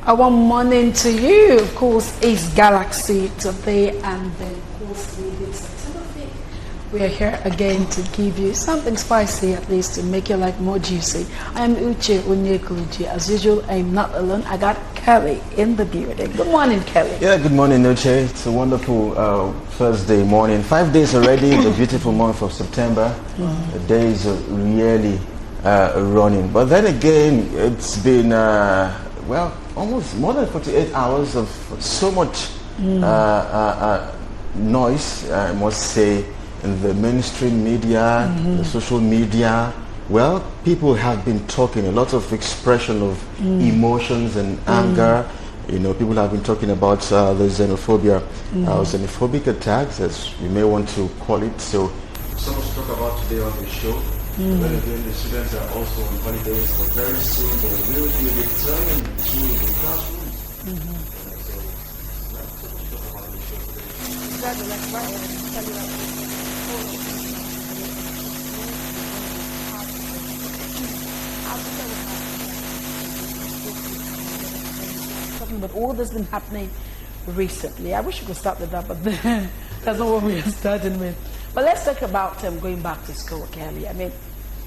Our morning to you, of course, is Galaxy today, and then, of course, we did September 5th. We are here again to give you something spicy, at least to make your life more juicy. I am Uche Onyekuchi. As usual, I am not alone. I got Kelly in the building. Good morning, Kelly. Yeah, good morning, Uche. It's a wonderful Thursday morning. 5 days already, the beautiful month of September. The days are really running. But then again, it's been, well, almost more than 48 hours of so much noise, I must say, in the mainstream media, the social media. Well, people have been talking, a lot of expression of emotions and anger. You know, people have been talking about the xenophobia, xenophobic attacks, as we may want to call it. So, so much to talk about today on the show. Then again, the students are also on holidays, but very soon they will be returning to the classrooms. So, that's so much to talk about on the show today. Exactly, like right. But all that's been happening recently. I wish we could start with that, but that's not what we are starting with. But let's talk about going back to school, Kelly. I mean,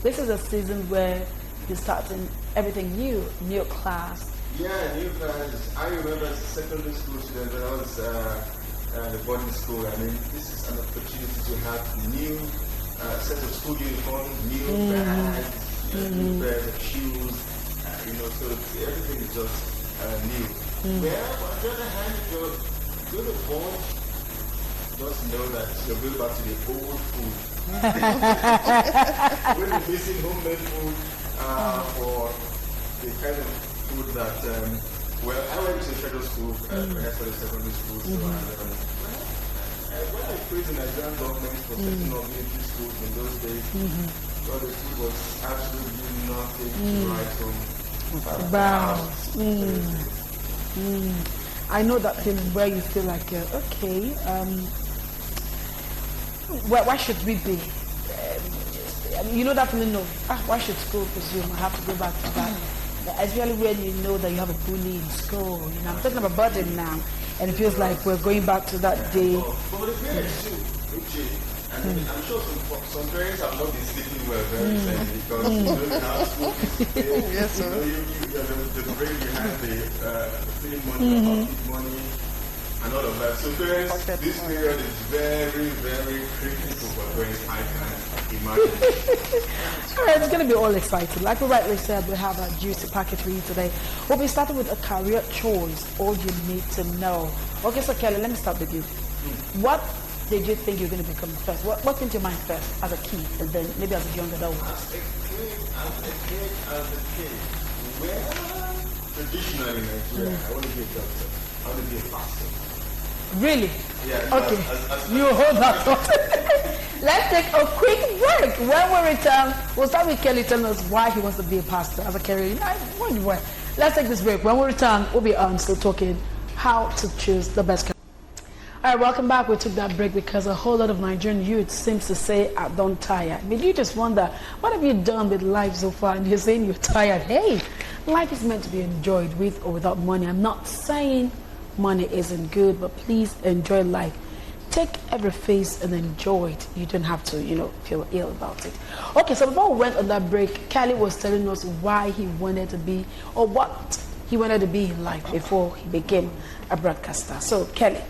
this is a season where you're starting everything new class. Yeah, new class. I remember as a secondary school student when I was at the boarding school. I mean, this is an opportunity to have new set of school uniforms, new bags, new pairs of shoes. You know, so everything is just new. Well, on the other hand, you're going to board, just know that you're going back to the old food. We'll be missing homemade food for the kind of food that, well, I went to federal school, when I started secondary school, so when I praised the Nigerian government for setting up military schools in those days, well, the food was absolutely nothing to write home about. I know that feeling where you feel like, okay, why should we be? You know that feeling of, why should school resume? I have to go back to that. Especially when you know that you have a bully in school. You know, I'm talking about burden now, and it feels like we're going back to that day. But the parents too, I mean, I'm sure some parents have not been sleeping well very recently because you don't have school. Yes, sir. The brain behind the feeling money, money, and all of that. So parents, this period is very, very critical for parents, I can imagine. All right, it's going to be all exciting. Like we rightly said, we have a juicy packet for you today. We'll be starting with a career choice, all you need to know. Okay, so Kelly, let me start with you. What did you think you're going to become first? What came to your mind first as a kid, and then maybe as a young adult? As a kid, well, traditionally in Nigeria, I want to be a doctor. I want to be a pastor. Really? Yeah. Okay. You hold that thought. Let's take a quick break. When we return, we'll start with Kelly telling us why he wants to be a pastor as a career. Let's take this break. When we return, we'll be still talking how to choose the best career. All right, welcome back. We took that break because a whole lot of Nigerian youth seems to say, I don't tire. I mean, you just wonder, what have you done with life so far? And you're saying you're tired. Hey, life is meant to be enjoyed with or without money. I'm not saying money isn't good, but please enjoy life. Take every phase and enjoy it. You don't have to, feel ill about it. Okay, so before we went on that break, Kelly was telling us why he wanted to be, or what he wanted to be in life before he became a broadcaster. So, Kelly,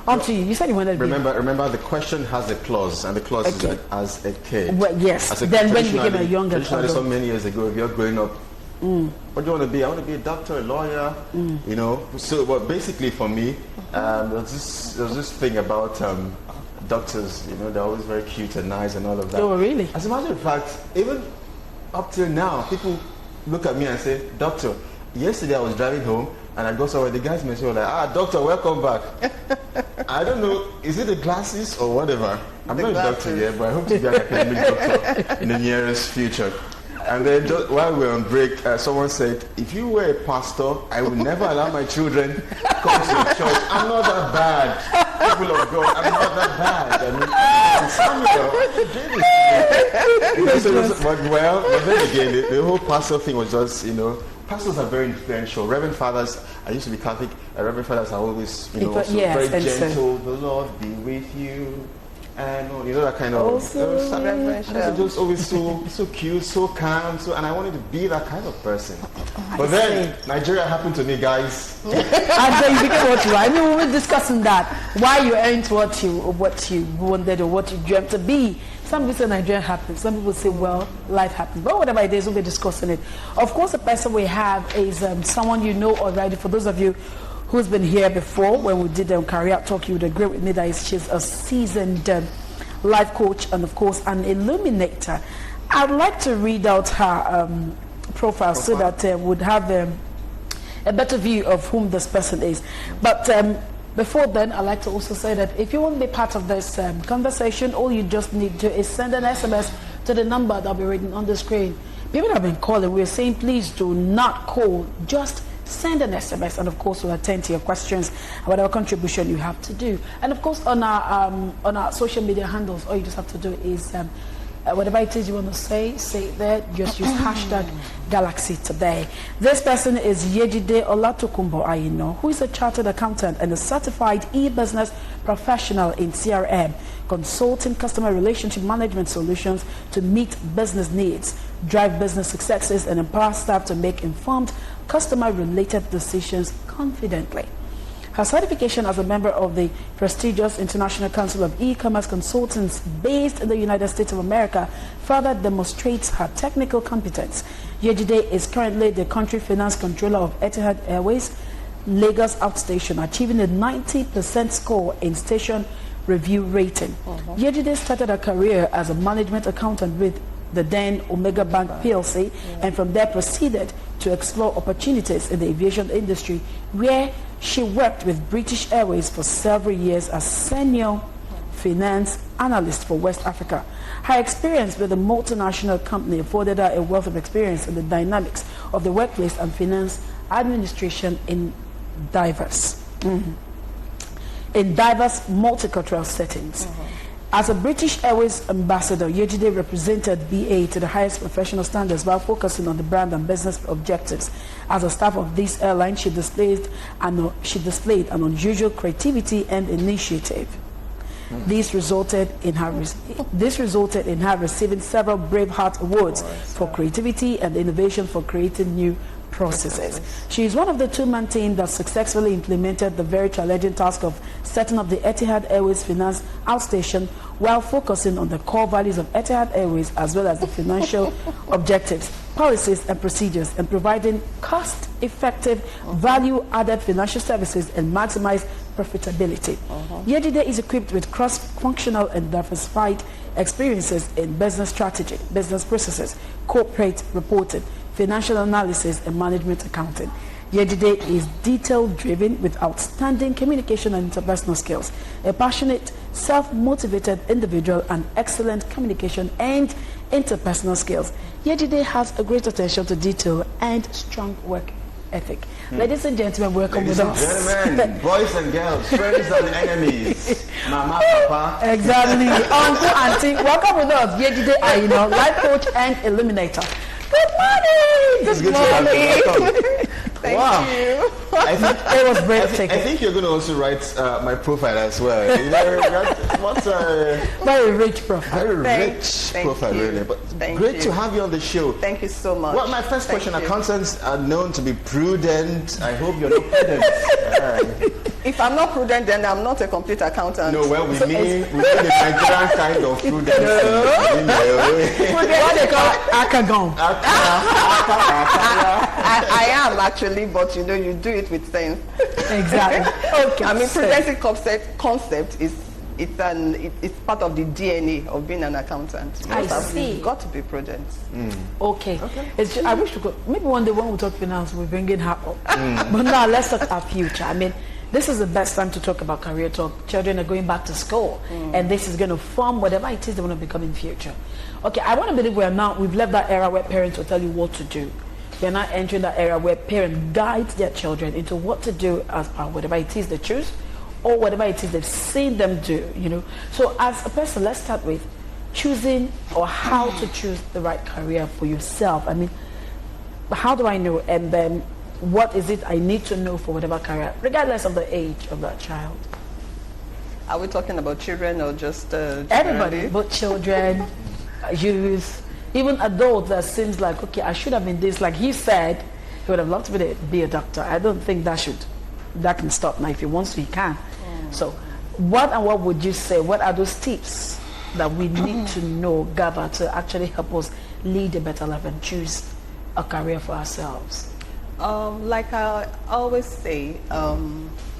on to you. You said you wanted to remember the question has a clause, and the clause is that as a kid. Well, yes. Then when you became a younger adult. So many years ago, if you're growing up, what do you want to be? I want to be a doctor, a lawyer, So, but basically for me, there's this thing about doctors, they're always very cute and nice and all of that. Oh, really? As a matter of fact, even up till now, people look at me and say, doctor, yesterday I was driving home, and I go somewhere, the guys may say, like, doctor, welcome back. I don't know, is it the glasses or whatever? I'm not a doctor yet, but I hope to be an academic doctor in the nearest future. And then just while we were on break, someone said, if you were a pastor, I would never allow my children come to the church. I'm not that bad. people of God, I'm not that bad. I mean, Samuel, but then again, the whole pastor thing was just, pastors are very influential. Reverend fathers, I used to be Catholic, Reverend fathers are always, also very gentle. The Lord be with you. And that kind of just always so cute, so calm, and I wanted to be that kind of person. But then Nigeria happened to me, guys. And then you became what you are. I mean, we were discussing that why you ain't what you wanted or what you dreamt to be. Some people say Nigeria happened. Some people say, well, life happened. But whatever it is, we'll be discussing it. Of course, the person we have is someone you know already. For those of you who's been here before, when we did Career Talk, you would agree with me that she's a seasoned life coach and, of course, an illuminator. I'd like to read out her profile so that would have a better view of whom this person is. But before then, I'd like to also say that if you want to be part of this conversation, all you just need to is send an SMS to the number that will be written on the screen. People have been calling. We're saying, please do not call. Just send an SMS, and of course we'll attend to your questions and whatever contribution you have to do. And of course on our social media handles, all you just have to do is whatever it is you want to say it there. Just use hashtag Galaxy Today. This person is Yejide Olatokunbo Ayino, who is a chartered accountant and a certified e-business professional in CRM, consulting customer relationship management solutions to meet business needs, drive business successes, and empower staff to make informed customer-related decisions confidently. Her certification as a member of the prestigious International Council of E-Commerce Consultants based in the United States of America further demonstrates her technical competence. Yejide is currently the country finance controller of Etihad Airways, Lagos Outstation, achieving a 90% score in station review rating. Yejide started her career as a management accountant with the then Omega Bank PLC, and from there proceeded to explore opportunities in the aviation industry, where she worked with British Airways for several years as senior finance analyst for West Africa. Her experience with a multinational company afforded her a wealth of experience in the dynamics of the workplace and finance administration in diverse multicultural settings. As a British Airways ambassador, Yejide represented BA to the highest professional standards while focusing on the brand and business objectives. As a staff of this airline, she displayed an unusual creativity and initiative. This resulted in her receiving several Braveheart Awards for creativity and innovation for creating new processes. She is one of the two-man team that successfully implemented the very challenging task of setting up the Etihad Airways Finance Outstation while focusing on the core values of Etihad Airways as well as the financial objectives, policies and procedures, and providing cost-effective, value-added financial services and maximize profitability. Yejide is equipped with cross-functional and diversified experiences in business strategy, business processes, corporate reporting, financial analysis, and management accounting. Yejide is detail-driven with outstanding communication and interpersonal skills, a passionate, self-motivated individual, and excellent communication and interpersonal skills. Yejide has a great attention to detail and strong work ethic. Ladies and gentlemen, welcome with us. Ladies and gentlemen, boys and girls, friends and enemies, Mama, Papa. Exactly. Uncle, Auntie, welcome with us. Yejide Ayino, life coach and illuminator. Good morning. Good morning. Thank you. I think it was breathtaking. I think you're going to also write my profile as well. What's very rich profile. Very rich profile, really. But great to have you on the show. Thank you so much. Well, my first question: accountants are known to be prudent. I hope you're not prudent. If I'm not prudent, then I'm not a complete accountant. No, well, we mean the Nigerian kind of prudence. What they call akagon. I am actually, but you do it with sense. Exactly. Okay. I mean, prudency concept is it's part of the DNA of being an accountant. I see. You've got to be prudent. Okay. It's just, I wish we could. Maybe one day when we talk finance, we'll bring in her up. But now let's talk our future. I mean, this is the best time to talk about career talk. Children are going back to school, and this is going to form whatever it is they want to become in future. Okay, I want to believe we've left that era where parents will tell you what to do. We're not entering that era where parents guide their children into what to do as whatever it is they choose, or whatever it is they've seen them do, you know. So as a person, let's start with choosing or how to choose the right career for yourself. I mean, how do I know? And then what is it I need to know for whatever career, regardless of the age of that child? Are we talking about children or just everybody? Both children, youth, even adults. That seems like, okay, I should have been this. Like he said, he would have loved to be a doctor. I don't think that can stop now. If he wants to, he can. So what would you say? What are those tips that we need to know, gather, to actually help us lead a better life and choose a career for ourselves? Like I always say,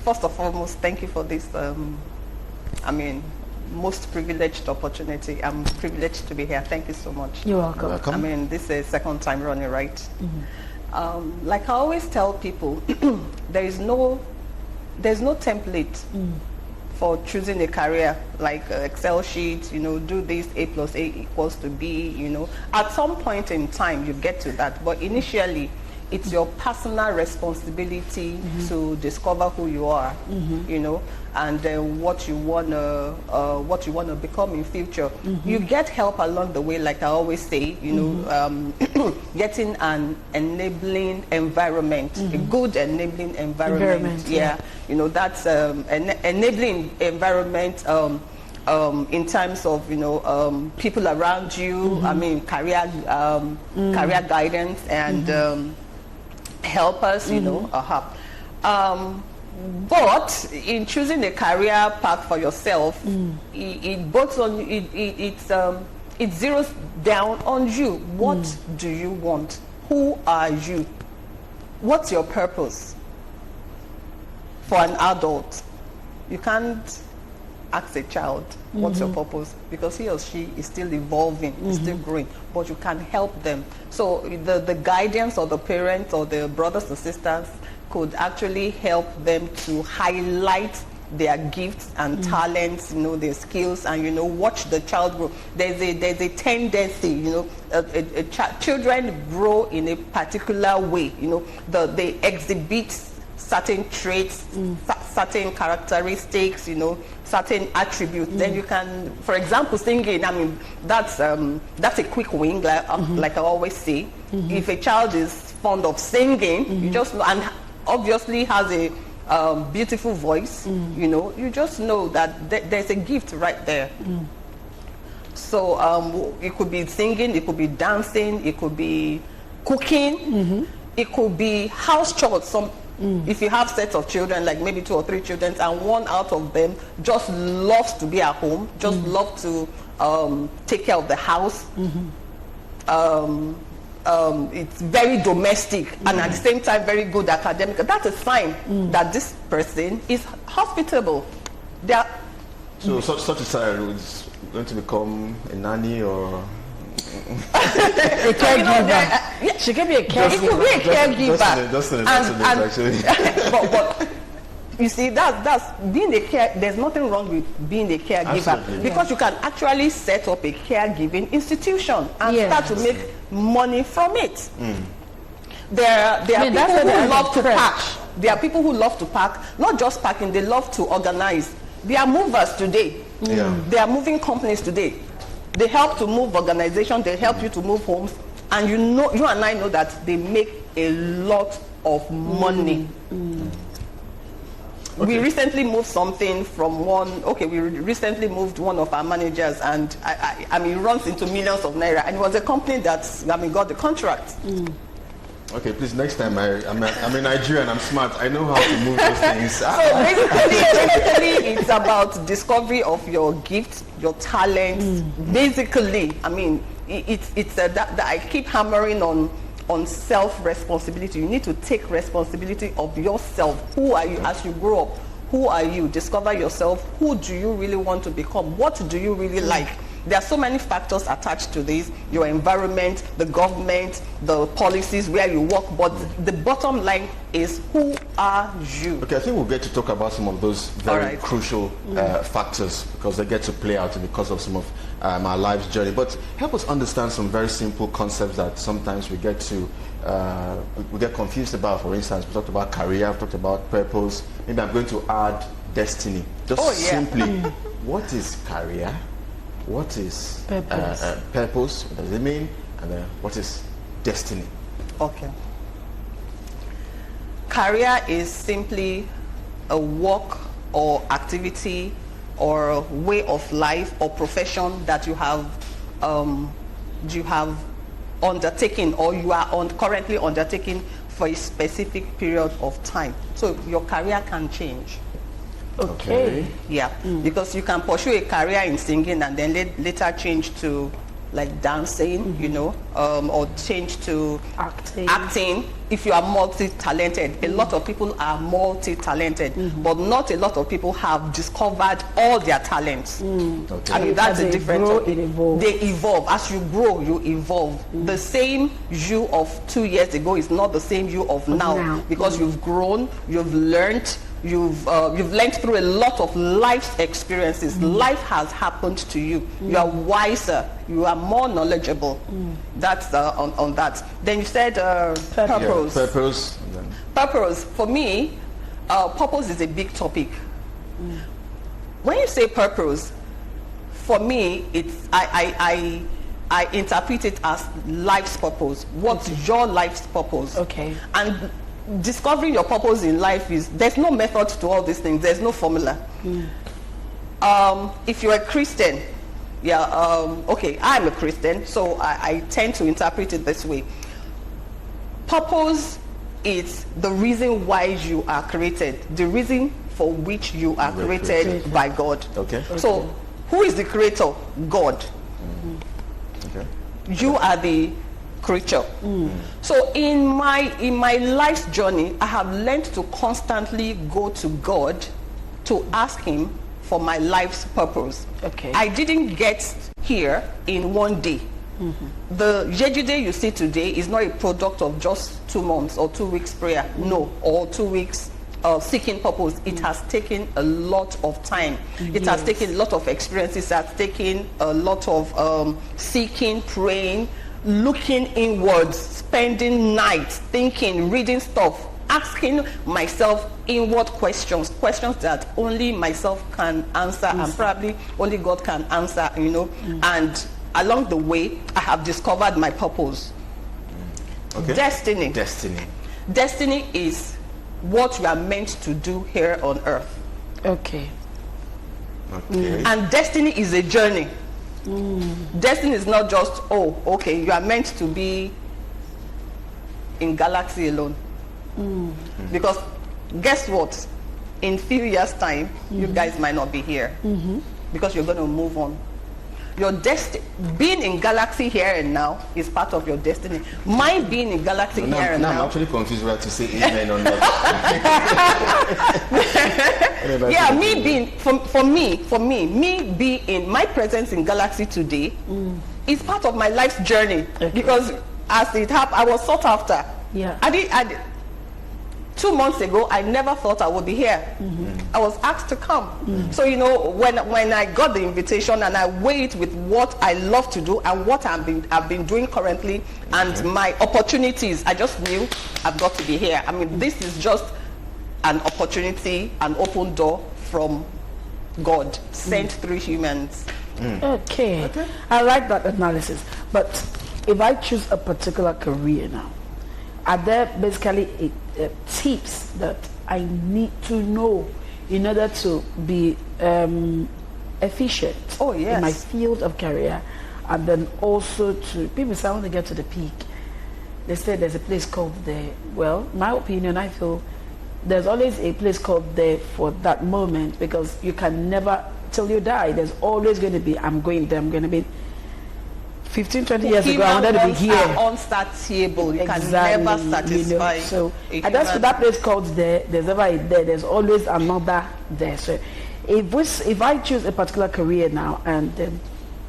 first and foremost, thank you for this, most privileged opportunity. I'm privileged to be here. Thank you so much. You're welcome. I mean, this is second time running, right? Like I always tell people, there's no template for choosing a career, like Excel sheet, you know, do this, A plus A equals to B, you know. At some point in time, you get to that, but initially, it's your personal responsibility to discover who you are, you know, and what you wanna become in future. You get help along the way, like I always say, you know, getting an enabling environment, a good enabling environment. Yeah, you know, that's an enabling environment. In terms of, you know, people around you, I mean, career guidance and helpers, you know, but in choosing a career path for yourself, it zeroes down on you. What do you want? Who are you? What's your purpose? For an adult, you can't ask a child what's your purpose, because he or she is still evolving, is still growing, but you can help them. So the guidance or the parents or the brothers and sisters could actually help them to highlight their gifts and talents, you know, their skills, and, you know, watch the child grow. There's a tendency, you know, children grow in a particular way, you know, they exhibit certain traits, certain characteristics, you know, certain attributes. Then you can, for example, singing, I mean, that's a quick win, like I always say. If a child is fond of singing, you just know, and obviously has a beautiful voice, you know, you just know that there's a gift right there. So it could be singing, it could be dancing, it could be cooking, it could be house chores. If you have sets of children, like maybe 2 or 3 children, and one out of them just loves to be at home, just love to take care of the house, it's very domestic and at the same time very good academic, that's a sign that this person is hospitable. So such a child is going to become a nanny or a caregiver. She can be a caregiver. It could be a caregiver. Just in actually. but you see, that's being a care. There's nothing wrong with being a caregiver, because you can actually set up a caregiving institution and start to make money from it. There are people who love to pack. There are people who love to pack, not just packing, they love to organize. They are movers today. They are moving companies today. They help to move organizations, they help you to move homes, and you know, you and I know that they make a lot of money. We recently moved something from we recently moved one of our managers, and I mean, it runs into millions of naira, and it was a company that, I mean, got the contract. Okay, please, next time I'm in Nigeria and I'm smart. I know how to move those things. So basically, it's about discovery of your gifts, your talents. Basically, I mean, it's that I keep hammering on self-responsibility. You need to take responsibility of yourself. Who are you as you grow up? Who are you? Discover yourself. Who do you really want to become? What do you really like? There are so many factors attached to this, your environment, the government, the policies, where you work, but the bottom line is, who are you? Okay, I think we'll get to talk about some of those very crucial factors, because they get to play out in the course of some of our life's journey. But help us understand some very simple concepts that sometimes we get confused about. For instance, we talked about career, we talked about purpose. Maybe I'm going to add destiny. Just Oh, yeah. simply, what is career? What is Purpose. purpose? What does it mean? And what is destiny? Okay. Career is simply a work or activity or way of life or profession that you have undertaken or you are currently undertaking for a specific period of time. So your career can change. Okay. Yeah, because you can pursue a career in singing and then later change to like dancing, you know, or change to acting if you are multi-talented. A lot of people are multi-talented, but not a lot of people have discovered all their talents. Okay. I mean, that's As a they difference. grow, it evolves. They evolve. As you grow, you evolve. The same you of 2 years ago is not the same you of now, because you've grown, you've learned, you've learned through a lot of life experiences. Life has happened to you. You are wiser. You are more knowledgeable. That's on that. Then you said purpose. Yeah, purpose. And then Purpose, for me, purpose is a big topic. When you say purpose, for me, it's I interpret it as life's purpose. What's your life's purpose? Okay. And discovering your purpose in life there's no method to all these things. There's no formula. If you're a Christian, okay, I'm a Christian, so I tend to interpret it this way. Purpose is the reason why you are created, the reason for which you are created by God. Okay. So who is the creator? God. Okay. You are the creature. So in my life's journey, I have learned to constantly go to God to ask him for my life's purpose. Okay. I didn't get here in one day. The Yejide you see today is not a product of just 2 months or 2 weeks prayer, no, or 2 weeks seeking purpose. It has taken a lot of time. It has taken a lot of experiences. It has taken a lot of seeking, praying, looking inwards, spending nights, thinking, reading stuff, asking myself inward questions that only myself can answer and probably only God can answer, you know. And along the way, I have discovered my purpose. Okay. Destiny. Destiny is what you are meant to do here on earth. Okay. Okay. And destiny is a journey. Destiny is not just, oh, okay, you are meant to be in galaxy alone. Because guess what? In few years' time, you guys might not be here. Because you're going to move on. Your being in galaxy here and now is part of your destiny. My being in galaxy here and now. I'm actually confused whether to say amen or not. Yeah, me being for me being in my presence in galaxy today is part of my life's journey. Because as it happened, I was sought after. Yeah. I did 2 months ago, I never thought I would be here. I was asked to come. So, you know, when I got the invitation and I weighed it with what I love to do and what I've been doing currently and my opportunities, I just knew I've got to be here. I mean, this is just an opportunity, an open door from God, sent through humans. Okay. I like that analysis. But if I choose a particular career now, are there basically tips that I need to know in order to be efficient in my field of career, and then also to people say I want to get to the peak? They say there's a place called there. Well, my opinion, I feel there's always a place called there for that moment, because you can never, till you die, there's always going to be, I'm going there, I'm going to be 15, 20 years ago, I wanted to be here. Unsatiable. You can never satisfy. You know? So that's for that place called there. There's never a there. There's always another there. So if I choose a particular career now and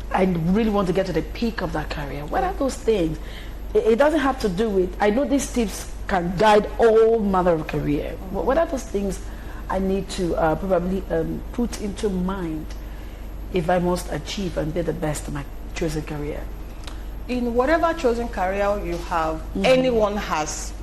I really want to get to the peak of that career, what are those things? It doesn't have to do with. I know these tips can guide all manner of career. What are those things I need to probably put into mind if I must achieve and be the best in my chosen career? In whatever chosen career you have, anyone has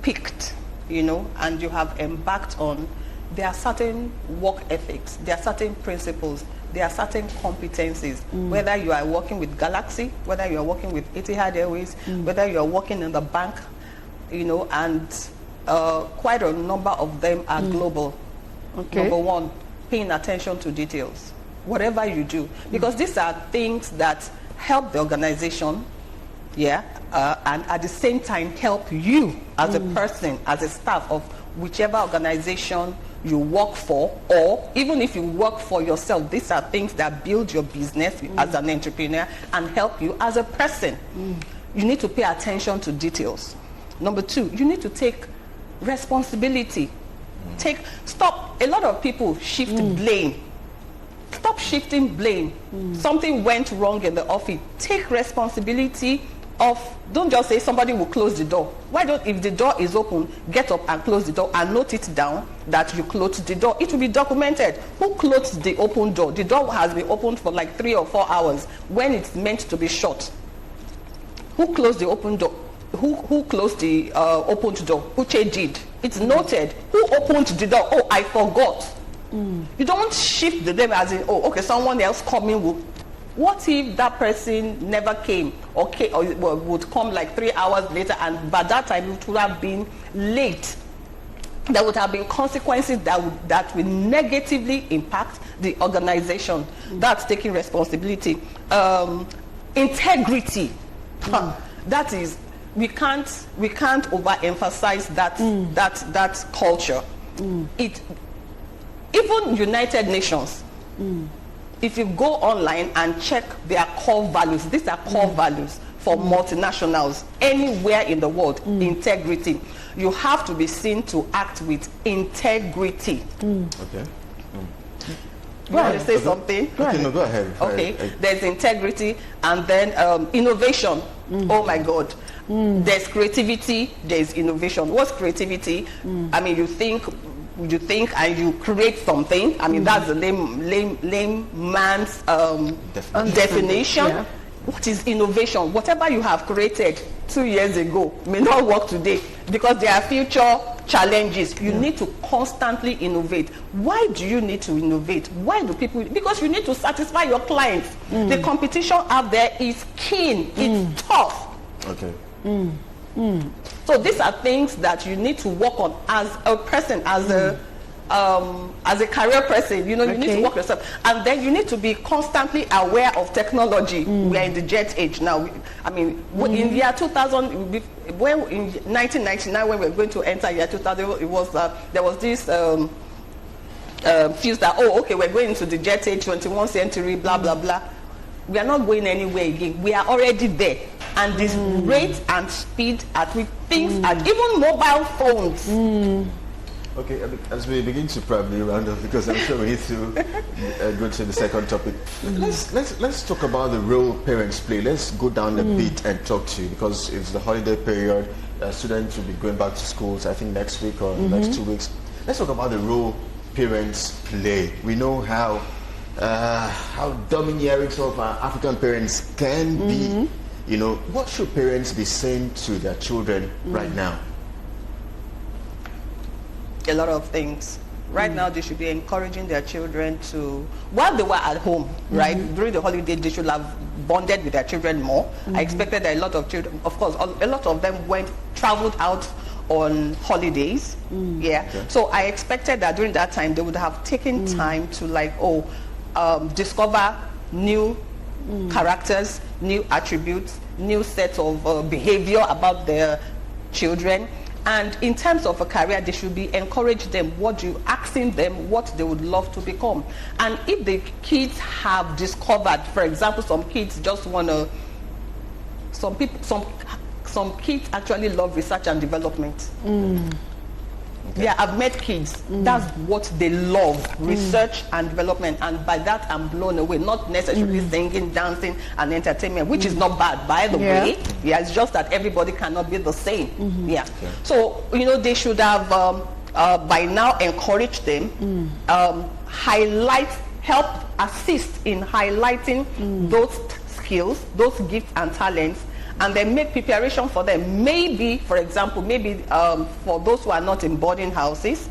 picked, you know, and you have embarked on, there are certain work ethics, there are certain principles, there are certain competencies, whether you are working with Galaxy, whether you are working with Etihad Airways, whether you are working in the bank, you know, and quite a number of them are global. Okay. Number one, paying attention to details, whatever you do, because these are things that help the organization, and at the same time help you as a person, as a staff of whichever organization you work for, or even if you work for yourself. These are things that build your business as an entrepreneur and help you as a person. You need to pay attention to details. Number two, you need to take responsibility. Stop. A lot of people shift blame. Stop shifting blame. Something went wrong in the office. Take responsibility of, don't just say somebody will close the door. Why don't, if the door is open, get up and close the door and note it down that you closed the door. It will be documented. Who closed the open door? The door has been opened for like 3 or 4 hours when it's meant to be shut. Who closed the open door? Who closed the opened door? Uche did. It's noted. Who opened the door? Oh, I forgot. You don't shift the blame as in, oh, okay, someone else coming will. What if that person never came, or would come like 3 hours later, and by that time it would have been late? There would have been consequences that will negatively impact the organization. That's taking responsibility. Integrity. That is, we can't overemphasize that culture. Even United Nations. If you go online and check their core values, these are core values for multinationals anywhere in the world. Integrity. You have to be seen to act with integrity. Okay. You want to say something? Okay, no, go ahead. Okay, there's integrity, and then innovation. Oh my God. There's creativity, there's innovation. What's creativity? I mean, you think and you create something. I mean, that's the layman's definition. Yeah. What is innovation? Whatever you have created 2 years ago may not work today because there are future challenges. You need to constantly innovate. Why do you need to innovate? Why do people? Because you need to satisfy your clients. The competition out there is keen. It's tough. Okay. So these are things that you need to work on as a person, as a career person. You know, you need to work yourself, and then you need to be constantly aware of technology. We are in the jet age now. I mean, in the year 2000, when in 1999, when we were going to enter year 2000, it was there was this fuse that, oh, okay, we're going into the jet age, 21st century, blah blah blah. We are not going anywhere again. We are already there. And this rate and speed at which things are, even mobile phones. Okay, as we begin to probably round up, because I'm sure we need to go to the second topic. Let's talk about the role parents play. Let's go down a bit and talk to you, because it's the holiday period. Students will be going back to schools, I think next week or next 2 weeks. Let's talk about the role parents play. We know how domineering some of our African parents can be. You know, what should parents be saying to their children right now? A lot of things. Right now, they should be encouraging their children to, while they were at home, right, during the holiday, they should have bonded with their children more. I expected that a lot of children, of course, a lot of them traveled out on holidays. So I expected that during that time, they would have taken time to discover new characters, new attributes, new sets of behavior about their children. And in terms of a career, they should be encourage them, asking them what they would love to become. And if the kids have discovered, for example, some kids just want to, some kids actually love research and development. Yeah, I've met kids. That's what they love, research and development. And by that, I'm blown away. Not necessarily singing, dancing, and entertainment, which is not bad, by the way. Yeah, it's just that everybody cannot be the same. So, you know, they should have, by now, encouraged them, help assist in highlighting those skills, those gifts and talents, and then make preparation for them. Maybe, for example, for those who are not in boarding houses,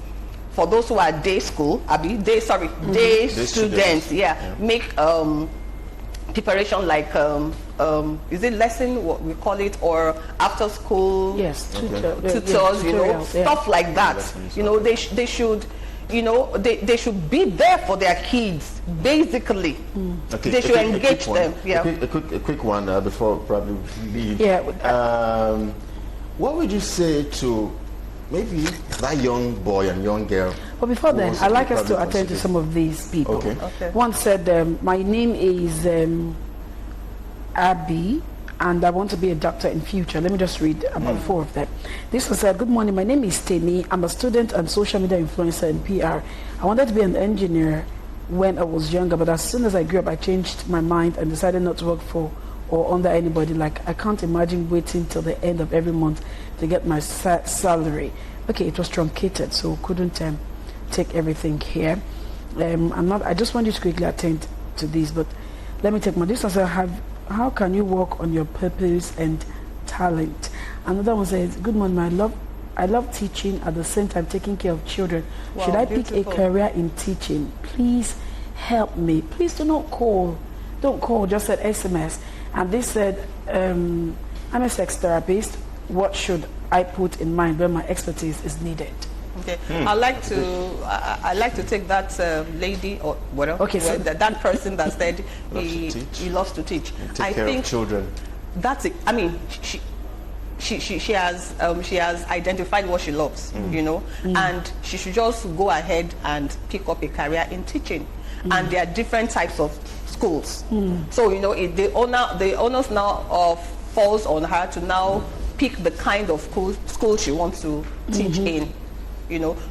for those who are day school, day students, make preparation like is it lesson, what we call it, or after school tutors, stuff like that. They should, they should be there for their kids, basically. Okay, they should engage them. A quick one before probably we leave. What would you say to maybe that young boy and young girl? But before then, I'd like us to attend to some of these people. Okay. One said, my name is Abby, and I want to be a doctor in future. Let me just read about 4 of them. This one said, good morning, my name is Temi. I'm a student and social media influencer in PR. I wanted to be an engineer when I was younger, but as soon as I grew up, I changed my mind and decided not to work for or under anybody. Like, I can't imagine waiting till the end of every month to get my salary. Okay, it was truncated, so couldn't take everything here. I just want you to quickly attend to this, but let me take my, this one said, how can you work on your purpose and talent? Another one says, good morning, I love teaching, at the same time taking care of children. Wow, should I beautiful. pick a career in teaching? Please help me. Please do not call. Don't call, just send SMS. And this said, I'm a sex therapist. What should I put in mind when my expertise is needed? Okay, I like to take that lady or whatever. Okay, so that person that said he loves to teach. Take care of children. That's it. I mean, she has identified what she loves, and she should just go ahead and pick up a career in teaching. And there are different types of schools. So the onus now falls on her to now pick the kind of school she wants to teach in.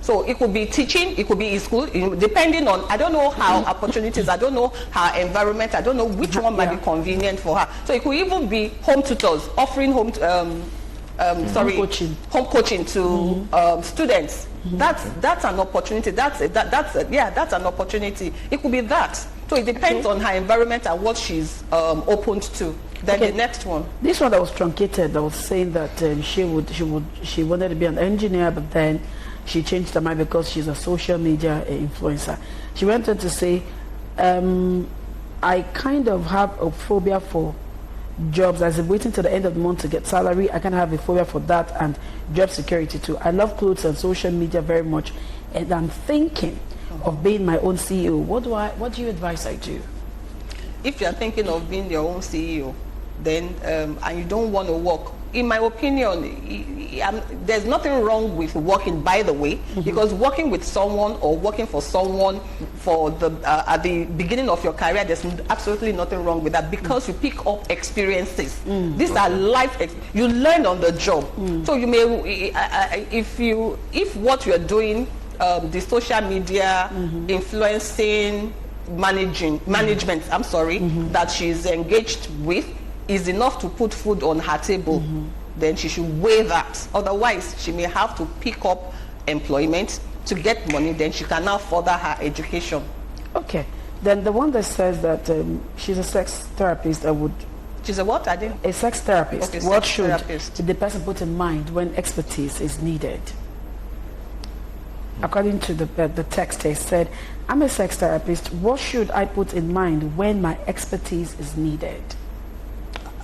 So it could be teaching, it could be in school, depending on, I don't know her opportunities, I don't know her environment, I don't know which one might be convenient for her. So it could even be home tutors, offering home coaching to students. That's an opportunity. That's an opportunity. It could be that. So it depends on her environment and what she's opened to. Then the next one. This one that was truncated, that was saying that she wanted to be an engineer, but then she changed her mind because she's a social media influencer. She went on to say, I kind of have a phobia for jobs, as if waiting till the end of the month to get salary. I kind of have a phobia for that, and job security too. I love clothes and social media very much, and I'm thinking of being my own CEO. What do you advise I do? If you're thinking of being your own CEO, then and you don't want to work, in my opinion, there's nothing wrong with working, by the way, because working with someone or working for someone for at the beginning of your career, there's absolutely nothing wrong with that, because you pick up experiences. These are life you learn on the job. So you may, if what you're doing, the social media influencing management, that she's engaged with, is enough to put food on her table, then she should weigh that. Otherwise, she may have to pick up employment to get money, then she can now further her education. Okay. Then the one that says that she's a sex therapist, She's a what? A sex therapist. Okay, what sex should therapist. the person put in mind when expertise is needed? According to the text, they said, I'm a sex therapist. What should I put in mind when my expertise is needed?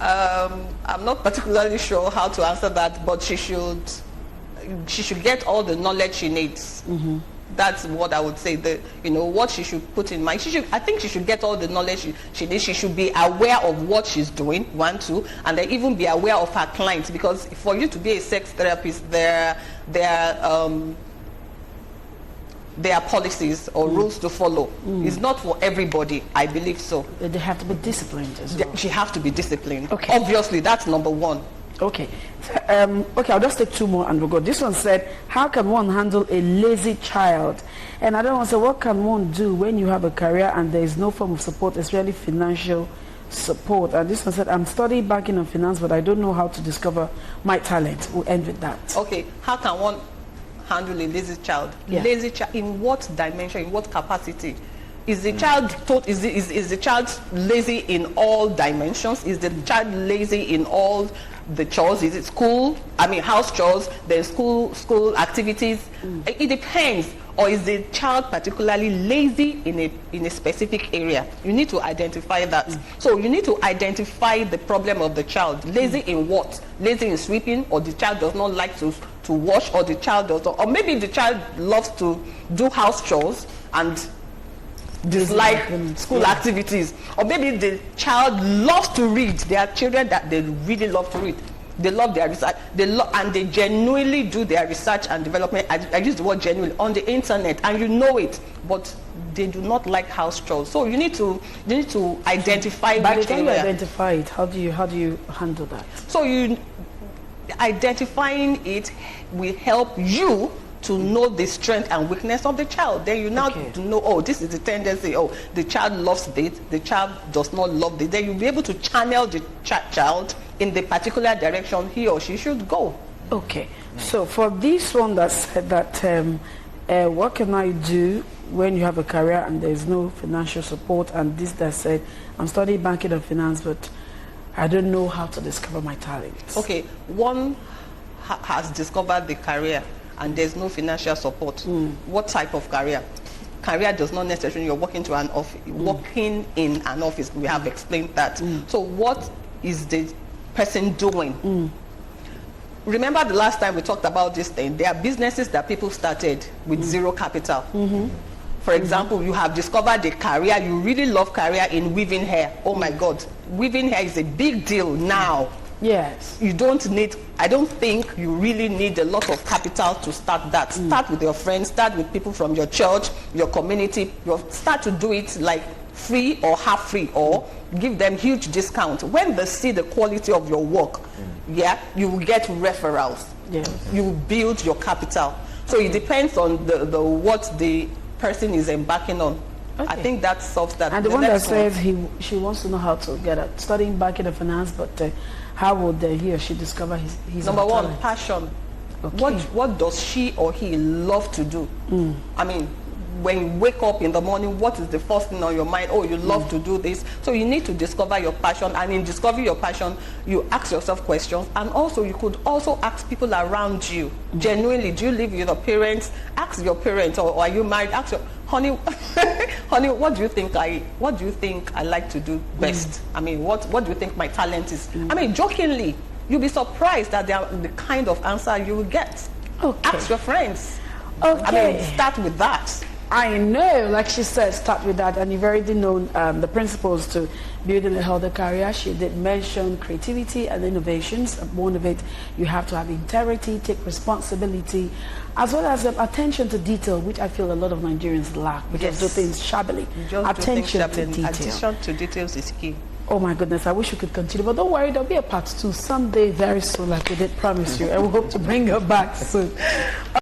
I'm not particularly sure how to answer that, but she should get all the knowledge she needs. That's what I would say. What she should put in mind. I think she should get all the knowledge she needs. She should be aware of what she's doing, 1, 2, and then even be aware of her clients, because for you to be a sex therapist, there are policies or rules to follow. It's not for everybody, I believe so. They have to be disciplined as well. She has to be disciplined. Okay. Obviously, that's number 1. Okay. Okay, I'll just take 2 more and we'll go. This one said, how can one handle a lazy child? And I don't want to say, what can one do when you have a career and there is no form of support, especially financial support? And this one said, I'm studying banking and finance, but I don't know how to discover my talent. We'll end with that. Okay, how can one handle a lazy child? Lazy child in what dimension, in what capacity? Is the child is the child lazy in all dimensions? Is the child lazy in all the chores? Is it school, house chores, then school activities? It depends Or is the child particularly lazy in a specific area? You need to identify that. So you need to identify the problem of the child. Lazy in what? Lazy in sweeping, or the child does not like to wash, or the child does not, or maybe the child loves to do house chores and dislike school activities, or maybe the child loves to read. There are children that they really love to read. They love their research, and they genuinely do their research and development. I use the word genuinely on the internet, and you know it, but they do not like house chores. So you need to identify. By the which time you area. identify it, how do you handle that? So identifying it will help you to know the strength and weakness of the child. Then you now know, oh, this is the tendency. Oh, the child loves this, the child does not love this. Then you'll be able to channel the child in the particular direction he or she should go. Okay. So for this one that said that, what can I do when you have a career and there's no financial support? And this that said, I'm studying banking and finance, but I don't know how to discover my talents. Okay, one has discovered the career and there's no financial support. What type of career? Career does not necessarily you're working to an office, working in an office. We have explained that. So what is the person doing? Remember the last time we talked about this thing? There are businesses that people started with zero capital. For example, you have discovered a career, you really love career in weaving hair. Oh my God, weaving hair is a big deal now. Yes. You don't need, I don't think you really need a lot of capital to start that. Start with your friends, start with people from your church, your community. You start to do it like free or half free, or give them huge discount. When they see the quality of your work, you will get referrals. Yes. You will build your capital. So it depends on the what the person is embarking on. I think that solves that. And the one that says she wants to know how to get at studying banking and finance, but how would he or she discover his number one, talent? passion. Okay. What does she or he love to do? I mean, when you wake up in the morning, what is the first thing on your mind? Oh, you love to do this. So you need to discover your passion, and in discovering your passion, you ask yourself questions, and also you could also ask people around you. Genuinely, do you live with your parents? Ask your parents, or are you married? Ask your honey, honey, what do you think I like to do best? I mean, what do you think my talent is? I mean, jokingly, you'll be surprised at the kind of answer you will get. Okay. Ask your friends. Okay. I mean, start with that. I know, like she said, start with that, and you've already known the principles to building a healthy career. She did mention creativity and innovations. One of it, you have to have integrity, take responsibility, as well as attention to detail, which I feel a lot of Nigerians lack. We just do things shabbily. Attention to detail. Attention to details is key. Oh my goodness, I wish we could continue, but don't worry, there'll be a part 2 someday very soon, like we did promise you, and we hope to bring her back soon.